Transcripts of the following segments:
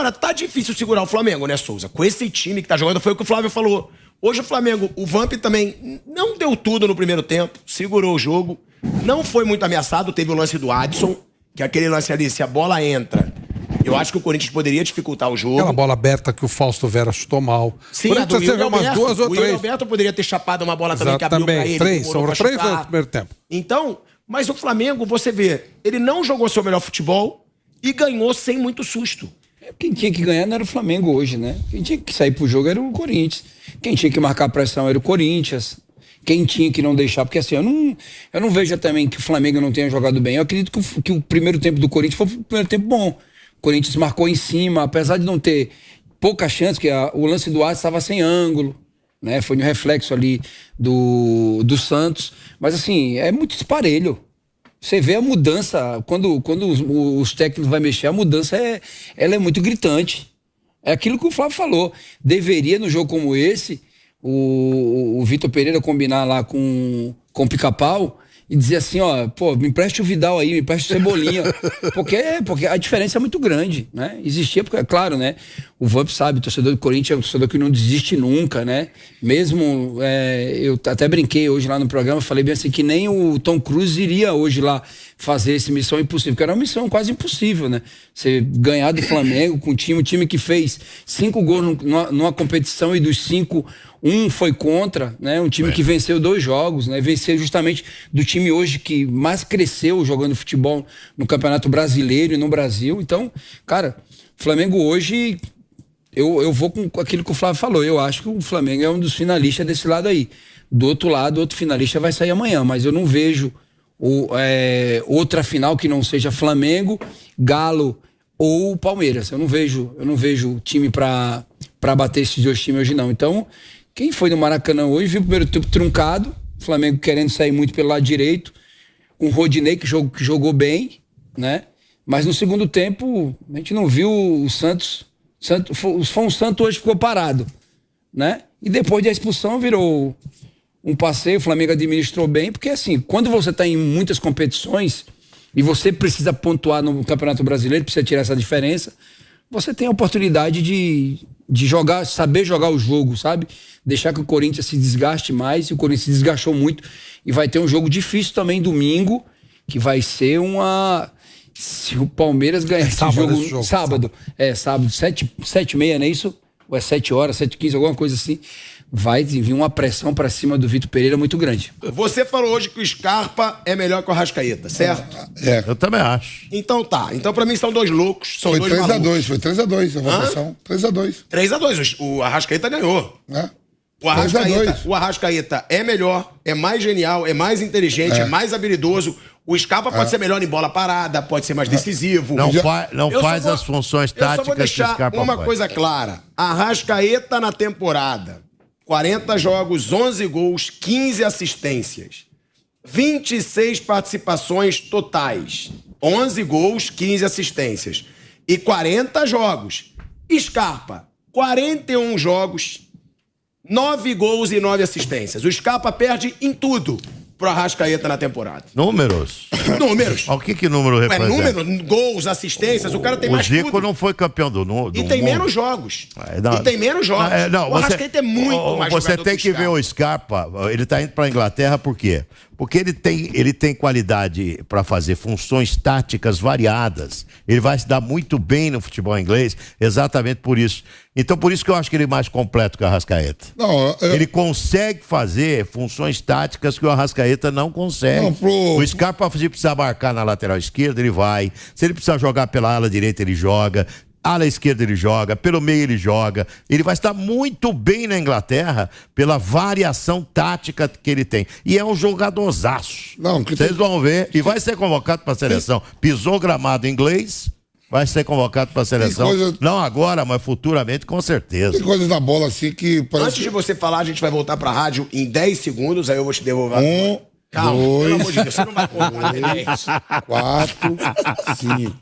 Agora, tá difícil segurar o Flamengo, né, Souza? Com esse time que tá jogando, foi o que o Flávio falou. Hoje o Flamengo, o Vamp também não deu tudo no primeiro tempo, segurou o jogo, não foi muito ameaçado, teve o lance do Adson, que é aquele lance ali, se a bola entra, eu acho que o Corinthians poderia dificultar o jogo. Aquela bola aberta que o Fausto Vera chutou mal. Sim, a do teve umas duas ou o três. Yuri Alberto poderia ter chapado uma bola também que abriu pra ele. Três, foram três no primeiro tempo. Então, mas o Flamengo, você vê, ele não jogou seu melhor futebol e ganhou sem muito susto. Quem tinha que ganhar não era o Flamengo hoje, né? Quem tinha que sair pro jogo era o Corinthians. Quem tinha que marcar a pressão era o Corinthians. Quem tinha que não deixar, porque assim, eu não vejo também que o Flamengo não tenha jogado bem. Eu acredito que o primeiro tempo do Corinthians foi um primeiro tempo bom. O Corinthians marcou em cima, apesar de não ter pouca chance, que o lance do Adson estava sem ângulo, né? Foi no reflexo ali do Santos. Mas assim, é muito esparelho. Você vê a mudança, quando os técnicos vão mexer, a mudança ela é muito gritante. É aquilo que o Flávio falou. Deveria, no jogo como esse, o Vitor Pereira combinar lá com o Pica-Pau e dizer assim, ó, pô, me empreste o Vidal aí, me empreste o Cebolinha. porque a diferença é muito grande, né? Existia, porque é claro, né? O Vamp sabe, o torcedor do Corinthians é um torcedor que não desiste nunca, né? Mesmo, eu até brinquei hoje lá no programa, falei bem assim, que nem o Tom Cruise iria hoje lá fazer essa missão impossível, que era uma missão quase impossível, né? Você ganhar do Flamengo com um time que fez 5 gols numa competição e dos 5, um foi contra, né? Um time que venceu 2 jogos, né? Venceu justamente do time hoje que mais cresceu jogando futebol no Campeonato Brasileiro e no Brasil. Então, cara, o Flamengo hoje, eu vou com aquilo que o Flávio falou. Eu acho que o Flamengo é um dos finalistas desse lado aí. Do outro lado, outro finalista vai sair amanhã, mas eu não vejo outra final que não seja Flamengo, Galo ou Palmeiras. Eu não vejo time para bater esses dois times hoje, não. Então, quem foi no Maracanã hoje viu o primeiro tempo truncado, o Flamengo querendo sair muito pelo lado direito, com o Rodinei que jogou bem, né? Mas no segundo tempo, a gente não viu o Santos foi um Santos hoje ficou parado, né? E depois da expulsão virou um passeio, o Flamengo administrou bem, porque assim, quando você está em muitas competições e você precisa pontuar no Campeonato Brasileiro, precisa tirar essa diferença, você tem a oportunidade de jogar, saber jogar o jogo, sabe? Deixar que o Corinthians se desgaste mais, e o Corinthians se desgastou muito, e vai ter um jogo difícil também domingo, que vai ser se o Palmeiras ganhar esse jogo sábado. Sábado, 7h30, não é isso? Ou é 7h, 7h15, alguma coisa assim. Vai vir uma pressão pra cima do Vitor Pereira muito grande. Você falou hoje que o Scarpa é melhor que o Arrascaeta, certo? Eu também acho. Então tá. Então pra mim são dois loucos. Foi 3x2, foi 3x2 a votação. 3x2. 3x2. O Arrascaeta ganhou. O Arrascaeta é melhor, é mais genial, é mais inteligente, é mais habilidoso. O Scarpa pode ser melhor em bola parada, pode ser mais decisivo. Não faz as funções táticas que o deixar Scarpa uma faz. coisa clara. Arrascaeta na temporada, 40 jogos, 11 gols, 15 assistências. 26 participações totais. 11 gols, 15 assistências. E 40 jogos. Scarpa, 41 jogos, 9 gols e 9 assistências. O Scarpa perde em tudo pro Arrascaeta na temporada. Números? Números. O que número representa? Número, gols, assistências, o cara tem mais tudo. O Zico não foi campeão do mundo. E tem menos jogos. O Arrascaeta é muito mais Você tem que ver o Scarpa, ele tá indo pra Inglaterra por quê? Porque ele tem qualidade para fazer funções táticas variadas. Ele vai se dar muito bem no futebol inglês, exatamente por isso. Então, por isso que eu acho que ele é mais completo que o Arrascaeta. Ele consegue fazer funções táticas que o Arrascaeta não consegue. O Scarpa, se precisar marcar na lateral esquerda, ele vai. Se ele precisar jogar pela ala direita, ele joga. Ala esquerda ele joga, pelo meio ele joga. Ele vai estar muito bem na Inglaterra pela variação tática que ele tem. E é um jogadorzaço. Vocês vão ver. E vai ser convocado para a seleção. Pisou gramado inglês, vai ser convocado para a seleção. Não agora, mas futuramente, com certeza. Tem coisas na bola assim que parece... Antes de você falar, a gente vai voltar para a rádio em 10 segundos, aí eu vou te devolver. Calma, pelo amor de Deus, você não vai contar. 4, 5,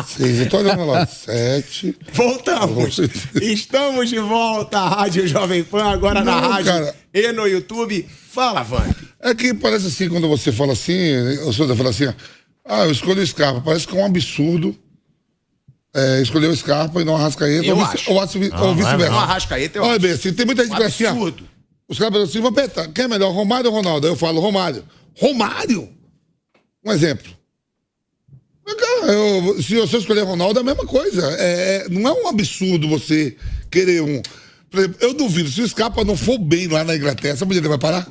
6, eu tô olhando lá, 7. Voltamos. Estamos de volta à Rádio Jovem Pan, agora na rádio e no YouTube. Fala, Vamp. É que parece assim, quando você fala assim, o senhor fala assim, eu escolhi o Scarpa, parece que é um absurdo escolheu o Scarpa e não o Arrascaeta, Eu ou acho. vice-versa. Não, Arrascaeta, eu Olha acho. bem, assim, tem muita gente que fala assim, ó, Absurdo. os caras falam assim, Vampeta, quem é melhor, Romário ou Ronaldo? Aí eu falo, Romário. Romário? Um exemplo. Mas, cara, se você escolher Ronaldo, é a mesma coisa. Não é um absurdo você querer um... Por exemplo, eu duvido, se o Scarpa não for bem lá na Inglaterra, sabe onde ele vai parar?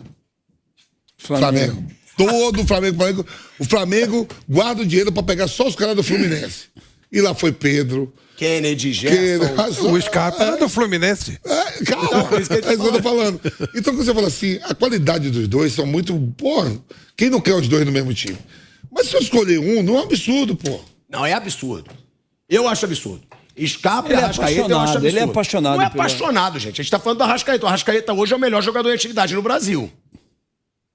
Flamengo. Todo o Flamengo. O Flamengo guarda o dinheiro pra pegar só os caras do Fluminense. E lá foi Pedro. Kennedy, Gerson. O Scarpa era do Fluminense. Calma, Então, isso que ele tá é isso que eu tô falando. Então, quando você fala assim, a qualidade dos dois são muito. Porra, quem não quer os dois no mesmo time? Mas se eu escolher um, não é um absurdo, pô. Não, é absurdo. Eu acho absurdo. Scarpa e Ele é Arrascaeta, eu acho apaixonado, absurdo. ele é apaixonado Não é pelo- apaixonado, gente. A gente tá falando do Arrascaeta. O Arrascaeta hoje é o melhor jogador em atividade no Brasil.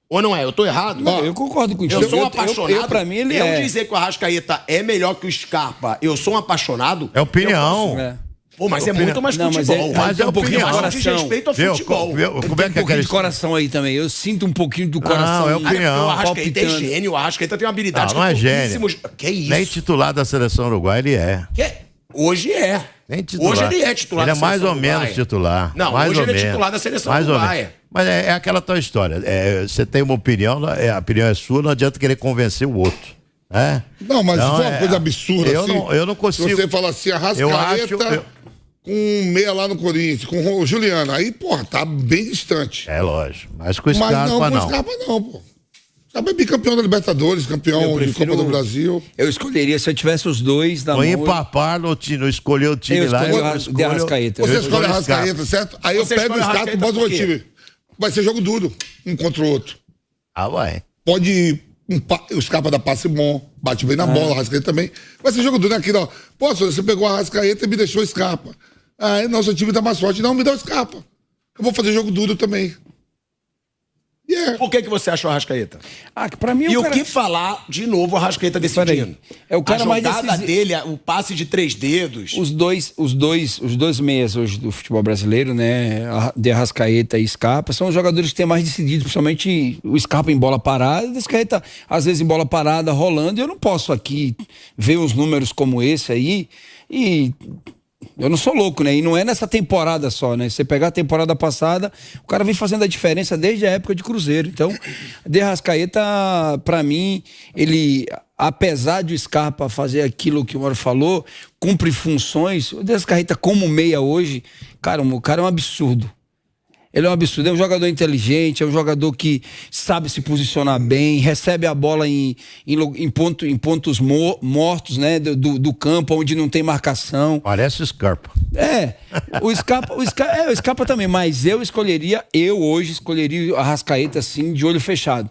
Ou não é? Eu tô errado? Não, eu concordo contigo. Eu sou um apaixonado. Pra mim, ele eu é. dizer que o Arrascaeta é melhor que o Scarpa, eu sou um apaixonado. É opinião. É. Pô, mas é muito mais Não, mas futebol. Mas é um pouquinho de opinião. Mas diz coração. respeito ao futebol. Como é Tem que um é pouquinho aquele... de coração aí também. Eu sinto um pouquinho do coração. é Ah, porque opinião. o Arrascaeta é palpitando. gênio. O Arrascaeta tem uma habilidade Não é gênio. pouquíssimos- Que isso? Nem titular da seleção uruguaia ele é. Hoje é. Nem titular. Hoje ele é titular Ele é da mais seleção ou menos uruguaia. titular. Não, mais hoje ou ele é menos. titular da seleção Mais ou uruguaia. menos. Mas é aquela tua história. Você tem uma opinião, a opinião é sua, não adianta querer convencer o outro. Né? Não, mas Então, se for uma coisa absurda eu assim. eu não consigo. Se você fala assim, Eu Arrascaeta acho- com um meia lá no Corinthians, com o Juliano. Aí, porra, tá bem distante. É lógico. Mas com o Mas não, Scarpa com o não. Scarpa não, pô. Scarpa é bicampeão da Libertadores, campeão Eu de prefiro- Copa do Brasil. Eu escolheria, se eu tivesse os dois na Não mão. empapar no time, não escolher o time Eu lá. escolho de Arrascaeta. Você eu escolhe a escolho o Scarpa. Arrascaeta, certo? Aí eu Você pego o escolhe o Scarpa e Arrascaeta boto o meu por quê? time. Vai ser jogo duro, um contra o outro. Ah, vai. Pode. O Scarpa dá passe bom, bate bem na bola, o Arrascaeta também. Vai ser jogo duro aqui, ó. Pô, senhor, você pegou a Arrascaeta e me deixou o Scarpa. Ah, não, seu time dá mais sorte. Não, me dá o Scarpa. Eu vou fazer jogo duro também. Por que você acha o Arrascaeta? Ah, que pra mim E o o cara... que falar de novo o Arrascaeta decidindo? Peraí. É o cara a mais jogada decisivo. dele, o passe de 3 dedos. Os dois meias hoje do futebol brasileiro, né? De Arrascaeta e Scarpa, são os jogadores que têm mais decidido, principalmente o Scarpa em bola parada, o Arrascaeta, às vezes, em bola parada, rolando. Eu não posso aqui ver os números como esse aí e. Eu não sou louco, né? E não é nessa temporada só, né? Você pegar a temporada passada, o cara vem fazendo a diferença desde a época de Cruzeiro. Então, De Arrascaeta, pra mim, ele, apesar de o Scarpa fazer aquilo que o Mauro falou, cumpre funções. O De Arrascaeta, como meia hoje, cara, o cara é um absurdo. Ele é um absurdo, é um jogador inteligente, é um jogador que sabe se posicionar bem, recebe a bola em pontos mortos, né, do campo, onde não tem marcação. Parece o Scarpa. O Scarpa também, mas eu hoje escolheria o Arrascaeta assim, de olho fechado.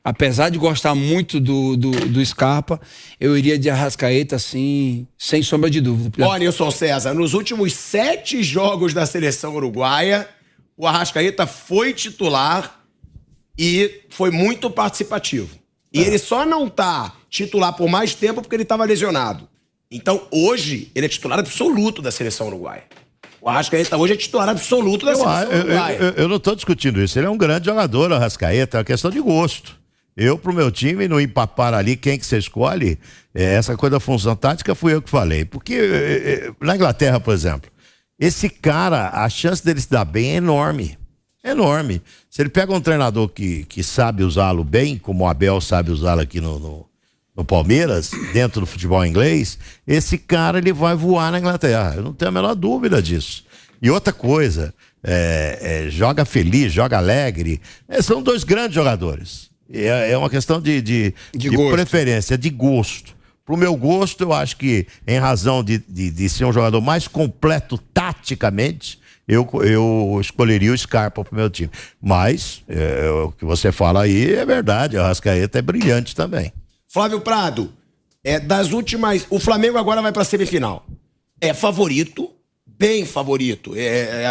Apesar de gostar muito do Scarpa, eu iria de Arrascaeta assim, sem sombra de dúvida. Ó, Nilson César, nos últimos 7 jogos da seleção uruguaia, o Arrascaeta foi titular e foi muito participativo. E ele só não tá titular por mais tempo porque ele estava lesionado. Então, hoje, ele é titular absoluto da seleção uruguaia. O Arrascaeta hoje é titular absoluto da seleção uruguaia. Eu não estou discutindo isso. Ele é um grande jogador, o Arrascaeta. É uma questão de gosto. Eu, pro meu time, não empapar ali quem que você escolhe, essa coisa da função tática fui eu que falei. Porque na Inglaterra, por exemplo, esse cara, a chance dele se dar bem é enorme. Enorme. Se ele pega um treinador que sabe usá-lo bem, como o Abel sabe usá-lo aqui no Palmeiras, dentro do futebol inglês, esse cara ele vai voar na Inglaterra. Eu não tenho a menor dúvida disso. E outra coisa, joga feliz, joga alegre. São 2 grandes jogadores. É uma questão de preferência, de gosto. Pro meu gosto, eu acho que, em razão de ser um jogador mais completo taticamente, eu escolheria o Scarpa pro meu time. Mas, o que você fala aí é verdade, o Arrascaeta é brilhante também. Flávio Prado, das últimas... O Flamengo agora vai pra semifinal. É favorito, bem favorito.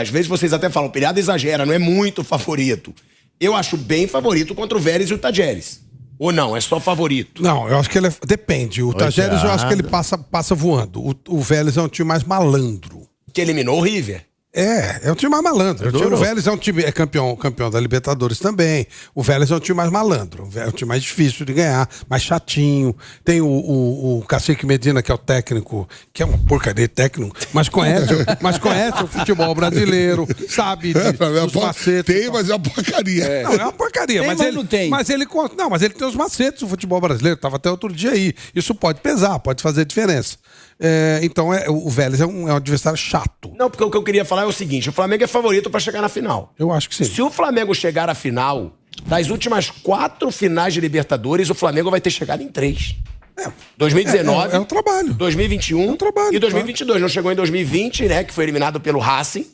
Às vezes vocês até falam, Pilhada exagera, não é muito favorito. Eu acho bem favorito contra o Vélez e o Tajeres. Ou não, é só favorito? Não, eu acho que ele depende. O Tajeres eu acho que ele passa voando. O Vélez é um time mais malandro. Que eliminou o River. É um time mais malandro. O Vélez é um time, é campeão da Libertadores também. O Vélez é um time mais malandro. É um time mais difícil de ganhar, mais chatinho. Tem o Cacique Medina, que é o técnico, que é uma porcaria de técnico, mas conhece o futebol brasileiro, sabe dos macetes. Tem, mas é uma porcaria. Não, é uma porcaria. Tem, mas não tem. Mas ele tem os macetes do futebol brasileiro. Estava até outro dia aí. Isso pode pesar, pode fazer diferença. Então o Vélez é um adversário chato. Não, porque o que eu queria falar é o seguinte: o Flamengo é favorito pra chegar na final. Eu acho que sim. Se o Flamengo chegar à final, das últimas 4 finais de Libertadores, o Flamengo vai ter chegado em 3. 2019. É um trabalho. 2021 é um trabalho, e 2022. Não chegou em 2020, né? Que foi eliminado pelo Racing.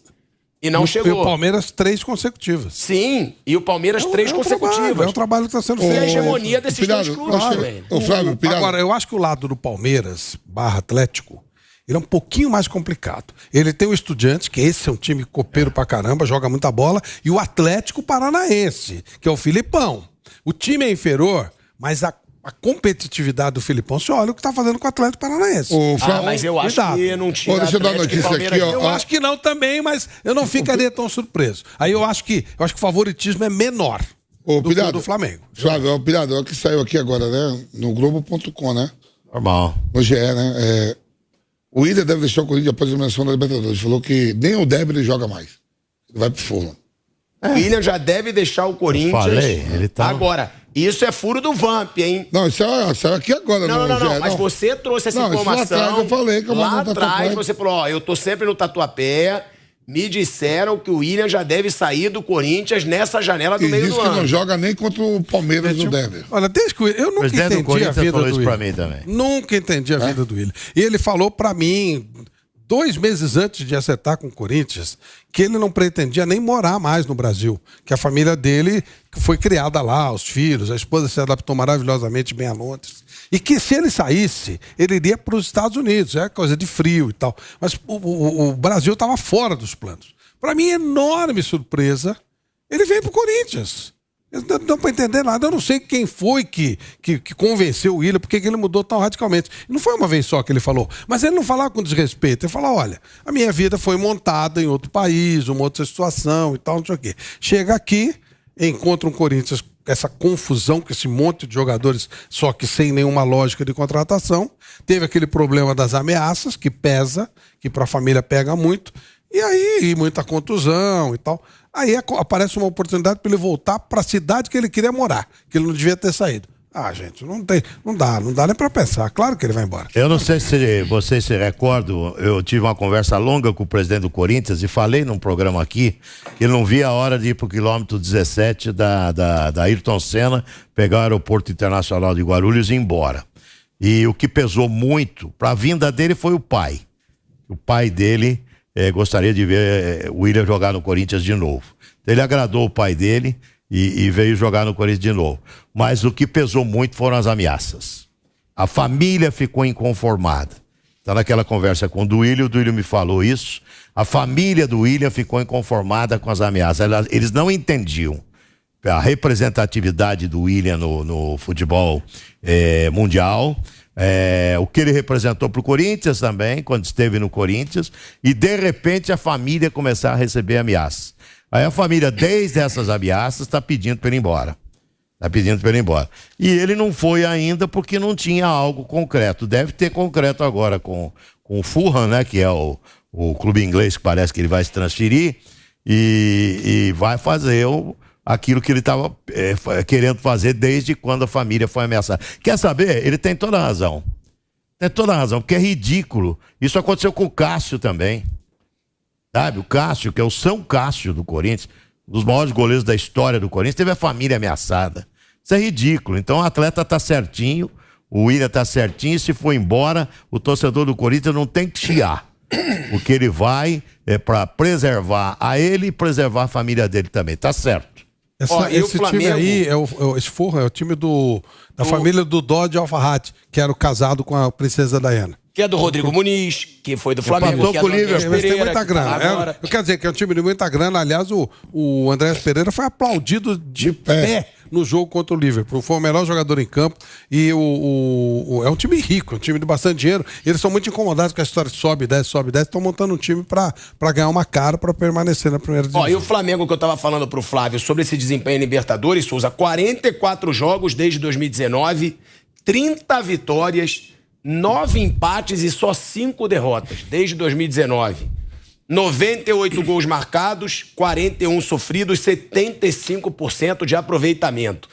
E não chegou. E o Palmeiras 3 consecutivas. Sim, e o Palmeiras 3 consecutivas. É um trabalho que está sendo E feito. a hegemonia desses dois clubes também. Flávio, Agora, eu acho que o lado do Palmeiras /Atlético, ele é um pouquinho mais complicado. Ele tem o Estudiantes, que esse é um time copeiro pra caramba, joga muita bola, e o Atlético Paranaense, que é o Filipão. O time é inferior, mas a competitividade do Filipão, você olha o que tá fazendo com o Atlético Paranaense. Mas eu acho que não tinha. Deixa eu dar uma notícia aqui, ó. Eu acho que não também, mas eu não ficaria tão surpreso. Aí eu acho que o favoritismo é menor do Flamengo. Flávio, Pirado, olha o que saiu aqui agora, né? No Globo.com, né? Normal. No GE, né? O Willian deve deixar o Corinthians após a eliminação da Libertadores. Falou que nem o Débora ele joga mais. Ele vai pro Fulham. O Willian já deve deixar o Corinthians. Falei, ele tá... Agora, isso é furo do Vamp, hein? Não, isso saiu aqui agora. Não, GE, mas você trouxe essa informação. Isso lá atrás eu falei que eu lá mandei no atrás Tatuapé. você falou, eu tô sempre no Tatuapé. Me disseram que o Willian já deve sair do Corinthians nessa janela do E meio diz do que ano. não joga nem contra o Palmeiras no Débora. Olha, desde que eu nunca presidente do entendi a Corinthians vida falou do isso Willian. pra mim também. Nunca entendi a vida do Willian. E ele falou pra mim, 2 meses antes de acertar com o Corinthians, que ele não pretendia nem morar mais no Brasil. Que a família dele foi criada lá, os filhos, a esposa se adaptou maravilhosamente bem a Londres. E que se ele saísse, ele iria para os Estados Unidos, é coisa de frio e tal. Mas o Brasil estava fora dos planos. Para mim, enorme surpresa, ele veio para o Corinthians. Não dá para entender nada. Eu não sei quem foi que convenceu o Willian, porque ele mudou tão radicalmente. Não foi uma vez só que ele falou. Mas ele não falava com desrespeito. Ele falava, olha, a minha vida foi montada em outro país, uma outra situação e tal, não sei o quê. Chega aqui, encontra um Corinthians com essa confusão, com esse monte de jogadores, só que sem nenhuma lógica de contratação. Teve aquele problema das ameaças, que pesa, que para a família pega muito. E aí, muita contusão e tal. Aí aparece uma oportunidade para ele voltar para a cidade que ele queria morar, que ele não devia ter saído. Gente, não dá nem para pensar. Claro que ele vai embora. Eu não sei se vocês se recordam, eu tive uma conversa longa com o presidente do Corinthians e falei num programa aqui que ele não via a hora de ir pro quilômetro 17 da Ayrton Senna, pegar o aeroporto internacional de Guarulhos e ir embora. E o que pesou muito para a vinda dele foi o pai. O pai dele gostaria de ver o Willian jogar no Corinthians de novo. Ele agradou o pai dele e veio jogar no Corinthians de novo. Mas o que pesou muito foram as ameaças. A família ficou inconformada. Tá naquela conversa com o Duílio me falou isso. A família do Willian ficou inconformada com as ameaças. Eles não entendiam a representatividade do Willian no futebol mundial. O que ele representou para o Corinthians também, quando esteve no Corinthians, e de repente a família começar a receber ameaças. Aí a família, desde essas ameaças, está pedindo para ele ir embora. E ele não foi ainda porque não tinha algo concreto. Deve ter concreto agora com o Fulham, né, que é o clube inglês que parece que ele vai se transferir e vai fazer aquilo que ele estava querendo fazer desde quando a família foi ameaçada. Quer saber? Ele tem toda a razão. Porque é ridículo. Isso aconteceu com o Cássio também. Sabe? O Cássio, que é o São Cássio do Corinthians, um dos maiores goleiros da história do Corinthians, teve a família ameaçada. Isso é ridículo. Então o atleta está certinho, o Willian está certinho, e se for embora, o torcedor do Corinthians não tem que chiar. Porque ele vai para preservar a ele e preservar a família dele também. Tá certo. Esse time aí, esse Fulham é o time da família do Dodge Al-Fahad, que era o casado com a princesa Diana. Que é do Rodrigo Muniz, que foi do Flamengo, que é do Andrés Mas tem Pereira. muita grana. Eu quero dizer que é um time de muita grana. Aliás, o Andrés Pereira foi aplaudido de pé no jogo contra o Liverpool. Foi o melhor jogador em campo e é um time rico, um time de bastante dinheiro. Eles são muito incomodados com a história de sobe e desce, estão montando um time pra ganhar uma cara pra permanecer na primeira divisão. Ó, e o Flamengo que eu tava falando pro Flávio sobre esse desempenho em Libertadores, Souza, 44 jogos desde 2019, 30 vitórias, 9 empates e só 5 derrotas desde 2019. 98 gols marcados, 41 sofridos, 75% de aproveitamento.